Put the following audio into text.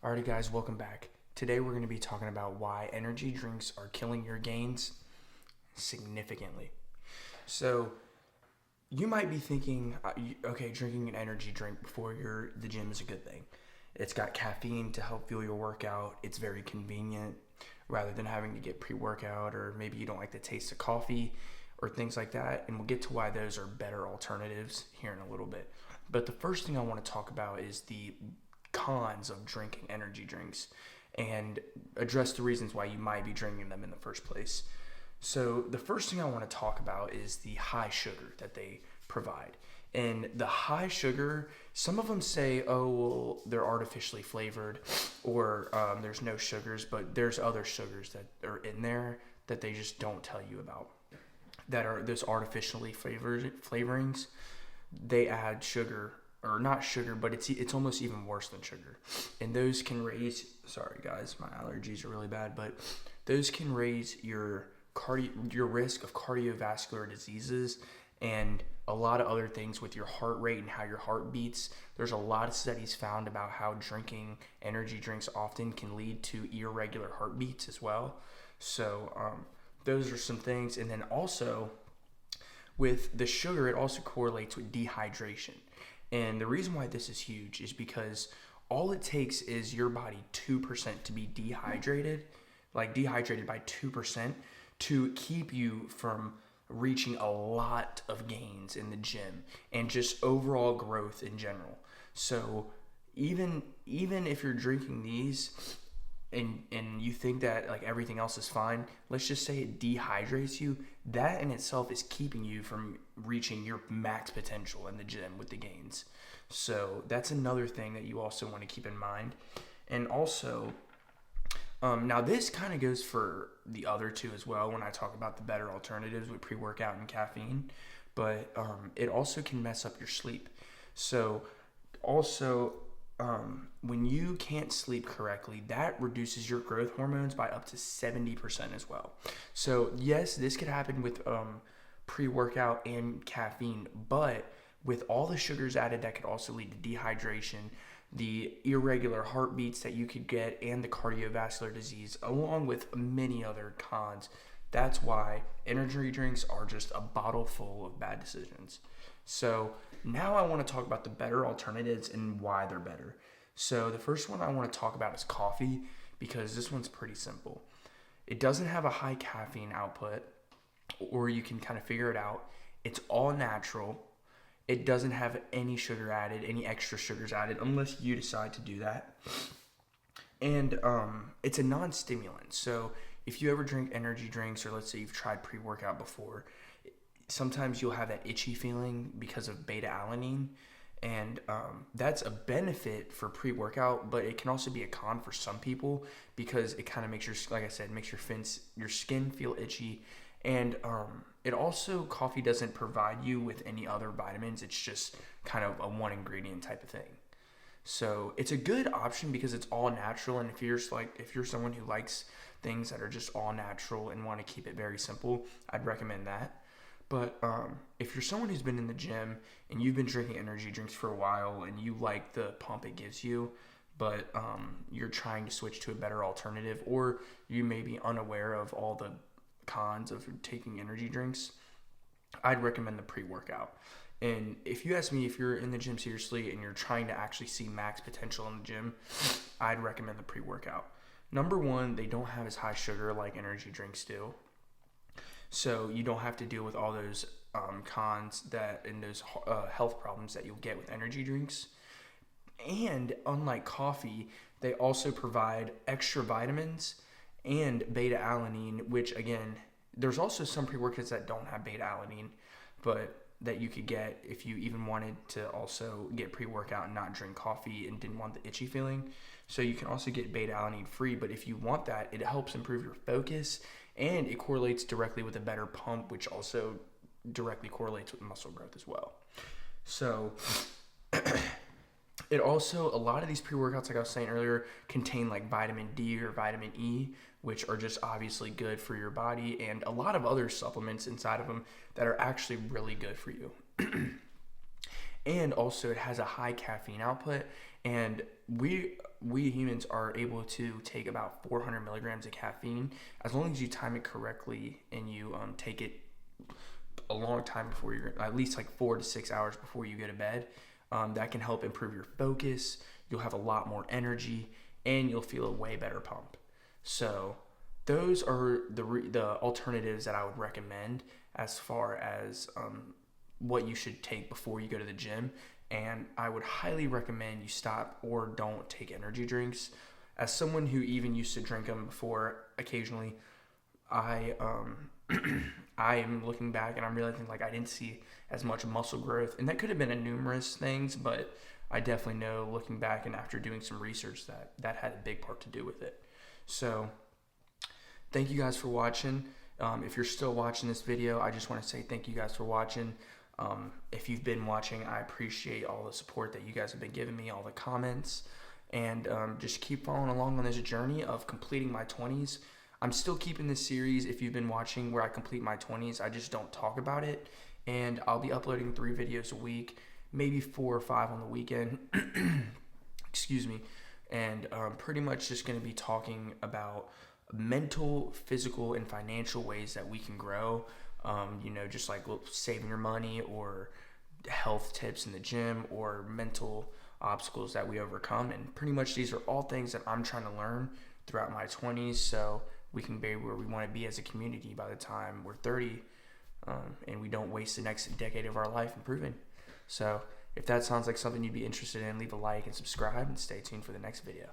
Alrighty guys, welcome back. Today we're going to be talking about why energy drinks are killing your gains significantly. So you might be thinking, okay, drinking an energy drink before the gym is a good thing. It's got caffeine to help fuel your workout. It's very convenient rather than having to get pre-workout, or maybe you don't like the taste of coffee or things like that. And we'll get to why those are better alternatives here in a little bit. But the first thing I want to talk about is the cons of drinking energy drinks and address the reasons why you might be drinking them in the first place. So the first thing I want to talk about is the high sugar that they provide. And the high sugar, some of them say, oh, well, they're artificially flavored, or there's no sugars, but there's other sugars that are in there that they just don't tell you about, that are those artificially flavorings. They add sugar, or not sugar, but it's almost even worse than sugar. And those can raise, sorry guys, my allergies are really bad, but those can raise your risk of cardiovascular diseases and a lot of other things with your heart rate and how your heart beats. There's a lot of studies found about how drinking energy drinks often can lead to irregular heartbeats as well. So those are some things. And then also with the sugar, it also correlates with dehydration. And the reason why this is huge is because all it takes is your body 2% to be dehydrated, like dehydrated by 2%, to keep you from reaching a lot of gains in the gym and just overall growth in general. So even if you're drinking these and you think that like everything else is fine, let's just say it dehydrates you, that in itself is keeping you from reaching your max potential in the gym with the gains. So that's another thing that you also want to keep in mind. And also, now this kind of goes for the other two as well when I talk about the better alternatives with pre-workout and caffeine, but it also can mess up your sleep. So also, when you can't sleep correctly, that reduces your growth hormones by up to 70% as well. So yes, this could happen with pre-workout and caffeine, but with all the sugars added, that could also lead to dehydration, the irregular heartbeats that you could get, and the cardiovascular disease, along with many other cons. That's why energy drinks are just a bottle full of bad decisions. So now I want to talk about the better alternatives and why they're better. So the first one I want to talk about is coffee, because this one's pretty simple. It doesn't have a high caffeine output, or you can kind of figure it out. It's all natural. It doesn't have any sugar added, any extra sugars added, unless you decide to do that. And it's a non-stimulant. So if you ever drink energy drinks, or let's say you've tried pre-workout before, sometimes you'll have that itchy feeling because of beta-alanine. And that's a benefit for pre-workout, but it can also be a con for some people because it kind of makes like I said, makes your skin feel itchy. And it also, coffee doesn't provide you with any other vitamins. It's just kind of a one ingredient type of thing. So it's a good option because it's all natural. And if you're someone who likes things that are just all natural and want to keep it very simple, I'd recommend that. But if you're someone who's been in the gym and you've been drinking energy drinks for a while and you like the pump it gives you, but you're trying to switch to a better alternative, or you may be unaware of all the cons of taking energy drinks, I'd recommend the pre-workout. And if you ask me, if you're in the gym seriously and you're trying to actually see max potential in the gym, I'd recommend the pre-workout. Number one, they don't have as high sugar like energy drinks do. So you don't have to deal with all those cons and those health problems that you'll get with energy drinks. And unlike coffee, they also provide extra vitamins and beta-alanine, which again, there's also some pre-workouts that don't have beta-alanine, but that you could get if you even wanted to also get pre-workout and not drink coffee and didn't want the itchy feeling. So you can also get beta-alanine free, but if you want that, it helps improve your focus, and it correlates directly with a better pump, which also directly correlates with muscle growth as well. So it also, a lot of these pre-workouts, like I was saying earlier, contain like vitamin D or vitamin E, which are just obviously good for your body, and a lot of other supplements inside of them that are actually really good for you. And also it has a high caffeine output, And we humans are able to take about 400 milligrams of caffeine as long as you time it correctly and you take it a long time before you're, at least like 4 to 6 hours before you go to bed. That can help improve your focus. You'll have a lot more energy and you'll feel a way better pump. So those are the alternatives that I would recommend as far as what you should take before you go to the gym. And I would highly recommend you stop or don't take energy drinks. As someone who even used to drink them before occasionally, I I am looking back and I'm realizing like I didn't see as much muscle growth, and that could have been in numerous things, but I definitely know looking back and after doing some research that had a big part to do with it. So thank you guys for watching. If you're still watching this video, I just want to say thank you guys for watching. If you've been watching, I appreciate all the support that you guys have been giving me, all the comments, and just keep following along on this journey of completing my 20s. I'm still keeping this series, if you've been watching, where I complete my 20s. I just don't talk about it, and I'll be uploading 3 videos a week, maybe 4 or 5 on the weekend. Excuse me. And pretty much just going to be talking about mental, physical, and financial ways that we can grow. Just like saving your money or health tips in the gym or mental obstacles that we overcome. And pretty much these are all things that I'm trying to learn throughout my 20s so we can be where we want to be as a community by the time we're 30, and we don't waste the next decade of our life improving. So if that sounds like something you'd be interested in, leave a like and subscribe and stay tuned for the next video.